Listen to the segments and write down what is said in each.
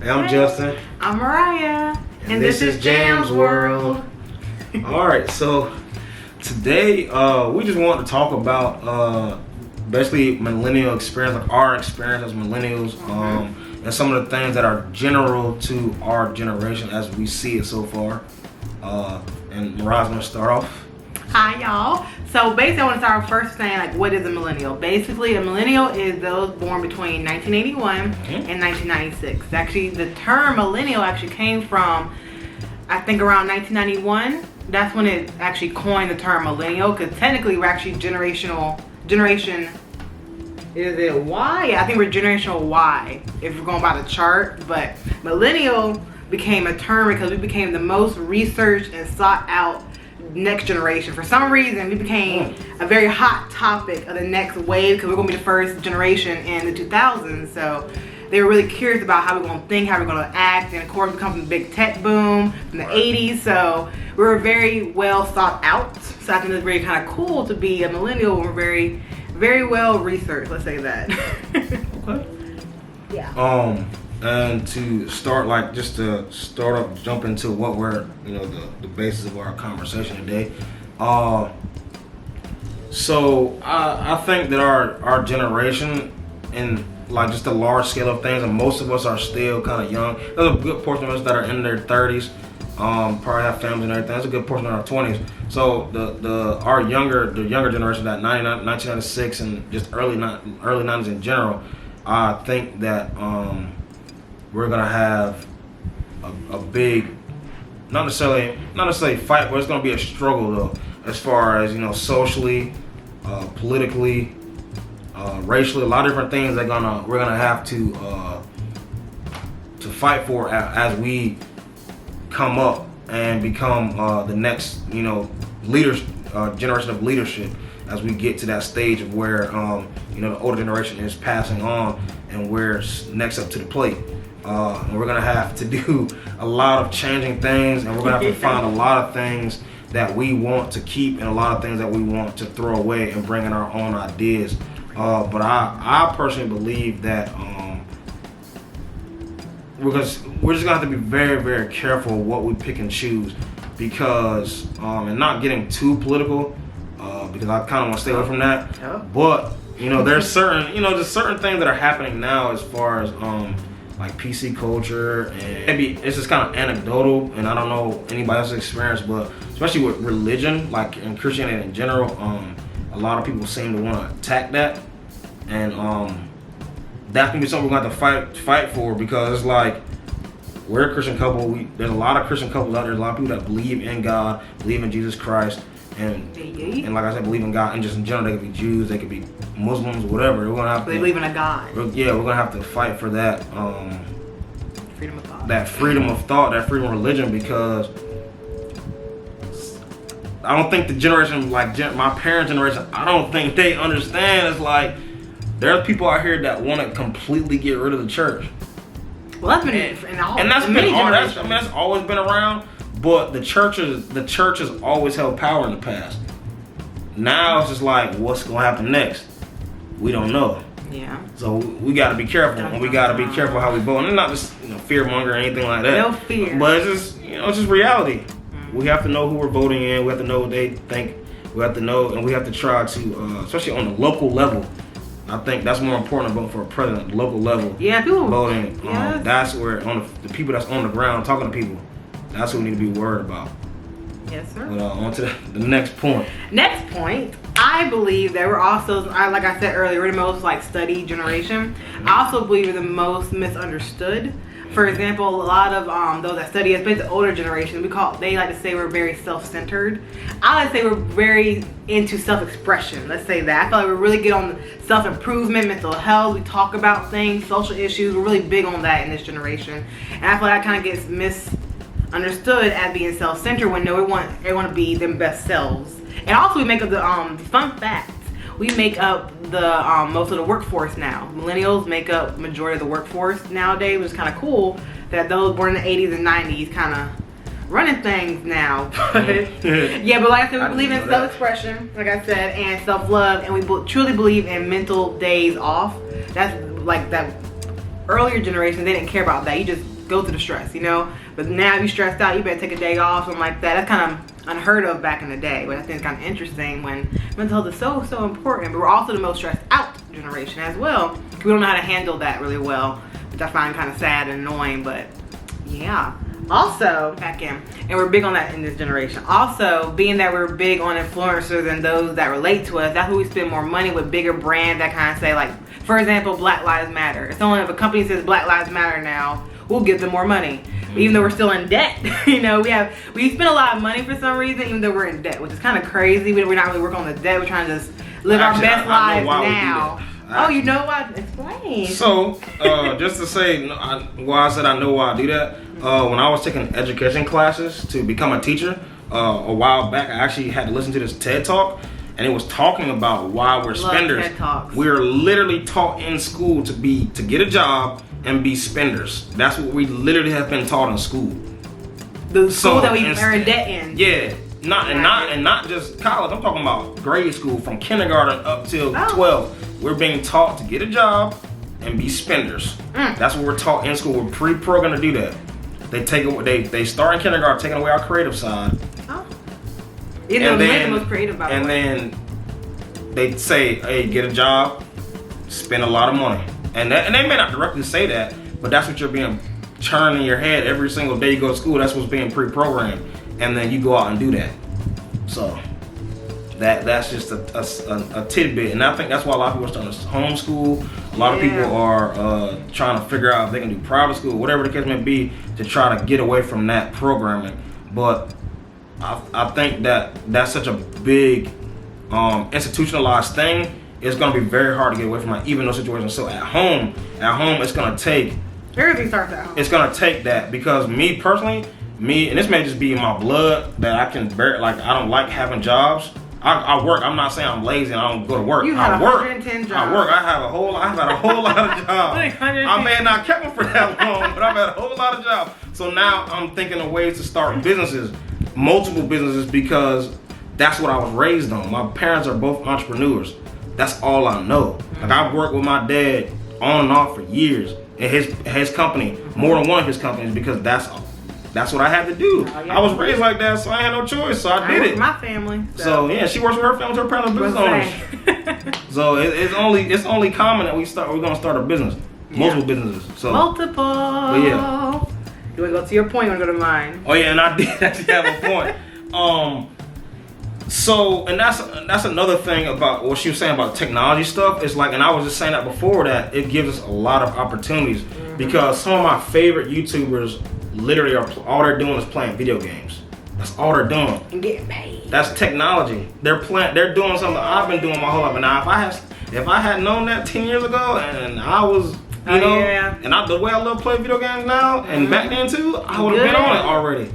Hey, I'm Justin. I'm Mariah. And this is Jam's World. Alright, so today we just want to talk about basically millennial experience, like our experience as millennials, and some of the things that are general to our generation as we see it so far. And Mariah's going to start off. Hi, y'all. So basically, I want to start first saying, like, what is a millennial? Basically, a millennial is those born between 1981 and 1996. Actually, the term millennial actually came from, I think, around 1991. That's when it actually coined the term millennial, because technically we're actually generation, is it Y? Yeah, I think we're generational Y, if we're going by the chart. But millennial became a term because we became the most researched and sought out next generation. For some reason, we became a very hot topic of the next wave because we're going to be the first generation in the 2000s. So they were really curious about how we're going to think, how we're going to act, and of course we come from the big tech boom from the 80s. So we were very well thought out. So I think it's very kind of cool to be a millennial. We're very, very well researched. Let's say that. Okay. Yeah. And to start, jump into what we're, the basis of our conversation today. So I think that our generation, and like just the large scale of things, and most of us are still kind of young. There's a good portion of us that are in their 30s, probably have families and everything. There's a good portion in our 20s. So the younger generation, that 1996 and just early 90s in general, I think that we're gonna have a big, not necessarily fight, but it's gonna be a struggle though, as far as socially, politically, racially, a lot of different things we're gonna have to fight for as we come up and become the next leaders, generation of leadership, as we get to that stage of where the older generation is passing on and we're next up to the plate. And we're gonna have to do a lot of changing things, and we're gonna have to find a lot of things that we want to keep and a lot of things that we want to throw away and bring in our own ideas. But I personally believe that we're just gonna have to be very, very careful what we pick and choose, because and not getting too political, because I kind of want to stay away from that. But there's certain things that are happening now as far as like PC culture, and maybe it's just kind of anecdotal, and I don't know anybody else's experience, but especially with religion, like in Christianity in general, a lot of people seem to want to attack that, and that's gonna be something we're gonna have to fight for, because it's like, we're a Christian couple. There's a lot of Christian couples out there. There's a lot of people that believe in God, believe in Jesus Christ, and like I said, believe in God, and just in general, they could be Jews, they could be Muslims, whatever. We're gonna have they believe in a God. Yeah, we're gonna have to fight for that. Freedom of thought. That freedom of thought, that freedom of religion, because I don't think the generation, like my parents' generation, I don't think they understand. It's like, there's people out here that want to completely get rid of the church. Well, that's been that's always been around. But the church has always held power in the past. Now it's just like, what's gonna happen next? We don't know. Yeah. So we gotta be careful, and we gotta be careful how we vote. And not just fear monger or anything like that. No fear. But it's just it's just reality. Mm-hmm. We have to know who we're voting in. We have to know what they think. We have to know, and we have to try to, especially on the local level. I think that's more important than voting for a president. Local level. Yeah, people voting. That's where the people that's on the ground talking to people. That's what we need to be worried about. Yes, sir. But on to the next point. Next point, I believe that we're also, like I said earlier, we're the most studied generation. I also believe we're the most misunderstood. For example, a lot of those that study, especially the older generation, they like to say we're very self-centered. I like to say we're very into self-expression. Let's say that. I feel like we're really good on self-improvement, mental health. We talk about things, social issues. We're really big on that in this generation. And I feel like that kind of gets misunderstood as being self-centered, when no, everyone to be their best selves. And also we make up the fun fact. We make up the most of the workforce now. Millennials make up majority of the workforce nowadays, which is kind of cool that those born in the 80s and 90s kind of running things now. Yeah, but like I said, we believe in self-expression, like I said, and self-love, and we truly believe in mental days off. That's like that earlier generation, they didn't care about that. You just go through the stress, you know. But now if you stressed out, you better take a day off, something like that. That's kind of unheard of back in the day, but I think it's kind of interesting when mental health is so important. But we're also the most stressed out generation as well. We don't know how to handle that really well, which I find kind of sad and annoying, but yeah. Also, back in, and we're big on that in this generation. Also, being that we're big on influencers and those that relate to us, that's where we spend more money with bigger brands that kind of say, like, for example, Black Lives Matter. It's only if a company says Black Lives Matter now, we'll give them more money. Even though we're still in debt, you know, we spend a lot of money for some reason, even though we're in debt, which is kind of crazy. We're not really working on the debt. We're trying to just live our best lives now. Oh, you know why? Explain. So, just to say why I said I know why I do that. When I was taking education classes to become a teacher, a while back, I actually had to listen to this TED Talk, and it was talking about why we're spenders. TED Talks. We're literally taught in school to get a job and be spenders. That's what we literally have been taught in school. The school that we are in debt in. Yeah. Not just college. I'm talking about grade school, from kindergarten up till 12. We're being taught to get a job and be spenders. That's what we're taught in school. We're pre-programmed to do that. They start in kindergarten, taking away our creative side. Oh. You know, the most creative by the way. And then they say, hey, get a job, spend a lot of money. And they may not directly say that, but that's what you're being churned in your head every single day you go to school. That's what's being pre-programmed. And then you go out and do that. So that's just a tidbit. And I think that's why a lot of people are starting to homeschool. A lot of people are trying to figure out if they can do private school, whatever the case may be, to try to get away from that programming. But I think that's such a big institutionalized thing. It's going to be very hard to get away from that, even those situations. So at home, it's going to take. Everything starts at home. It's going to take that, because me personally, and this may just be in my blood, that I can bear. Like, I don't like having jobs. I work. I'm not saying I'm lazy and I don't go to work. You have I work. 110 jobs. I work. I've had a whole lot of jobs. I may have not kept them for that long, but I've had a whole lot of jobs. So now I'm thinking of ways to start businesses, multiple businesses, because that's what I was raised on. My parents are both entrepreneurs. That's all I know. Like, I've worked with my dad on and off for years in his company, more than one of his companies, because that's what I had to do. I was raised like that, so I had no choice, so I did it. My family. So yeah, she works with her family, her parents are business owners. So it's only common that we're gonna start a business, multiple businesses. So multiple. But yeah. You wanna go to your point? You wanna go to mine? Oh yeah, and I did actually have a point. So, and that's another thing about what she was saying about technology stuff. It's like, and I was just saying that before, that it gives us a lot of opportunities, because some of my favorite YouTubers literally all they're doing is playing video games. That's all they're doing. And getting paid. That's technology. They're doing something I've been doing my whole life. And now if I had known that 10 years ago, and I was, and the way I love playing video games now, and back then too, I would have been on it already.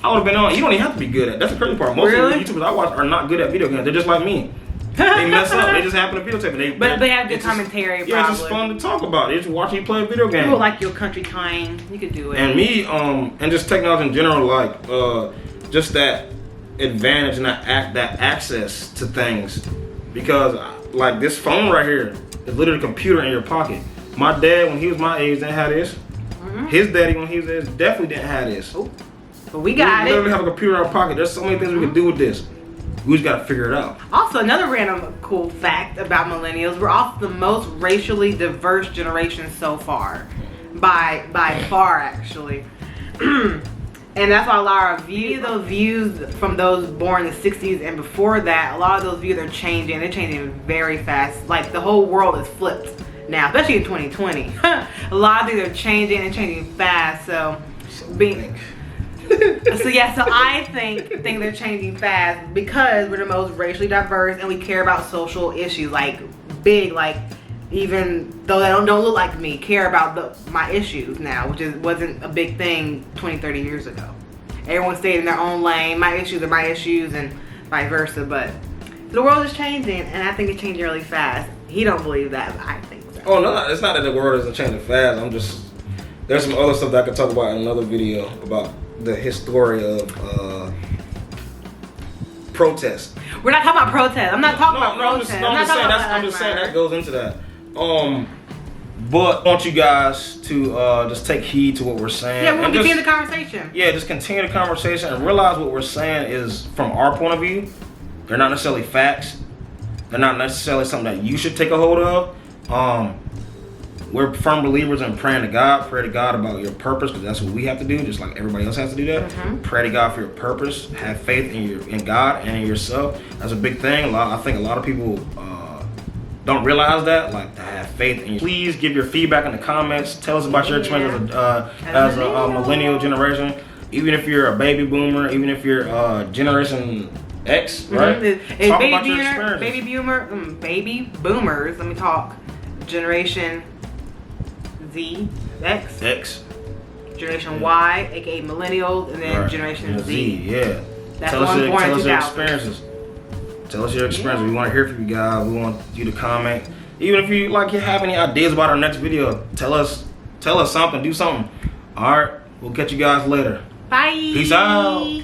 I would have been on it. You don't even have to be good at it. That's the crazy part. Most of the YouTubers I watch are not good at video games. They're just like me. They mess up. They just happen to videotape it. But they have good commentary. Yeah, it's just fun to talk about. It's watching you play a video game. People like your country time. You could do it. And me, and just technology in general, like just that advantage and that access to things, because like this phone right here is literally a computer in your pocket. My dad, when he was my age, didn't have this. His daddy, when he was his, definitely didn't have this. But we got we literally have a computer in our pocket. There's so many things we can do with this. We just gotta figure it out. Also, another random cool fact about millennials: we're also the most racially diverse generation so far, by far actually. And that's why a lot of those views from those born in the 60s and before that, a lot of those views are changing. They're changing very fast. Like, the whole world is flipped now, especially in 2020. A lot of things are changing and changing fast. So I think they're changing fast because we're the most racially diverse and we care about social issues, like big, like even though they don't look like me, care about my issues now, which wasn't a big thing 20, 30 years ago. Everyone stayed in their own lane. My issues are my issues and vice versa. But the world is changing, and I think it's changing really fast. He don't believe that, but I think so. Oh no, it's not that the world isn't changing fast. There's some other stuff that I could talk about in another video about the history of protest. We're not talking about protest. I'm not talking about protest. I'm just saying that goes into that. But I want you guys to just take heed to what we're saying. Yeah, we'll continue the conversation. Yeah, just continue the conversation and realize what we're saying is from our point of view. They're not necessarily facts. They're not necessarily something that you should take a hold of. We're firm believers in praying to God. Pray to God about your purpose, because that's what we have to do, just like everybody else has to do that. Pray to God for your purpose. Have faith in God and in yourself. That's a big thing. I think a lot of people don't realize that, like, to have faith in you. Please give your feedback in the comments. Tell us about your experience as a millennial generation. Even if you're a baby boomer, even if you're Generation X, right? Talk about your experiences. Baby boomers. Let me talk. Generation Z, X, Generation Y, aka millennials, and then Generation Z. Yeah. That's tell us your experiences. Tell us your experience. We want to hear from you guys. We want you to comment. Even if you have any ideas about our next video, tell us something. Do something. All right. We'll catch you guys later. Bye. Peace out.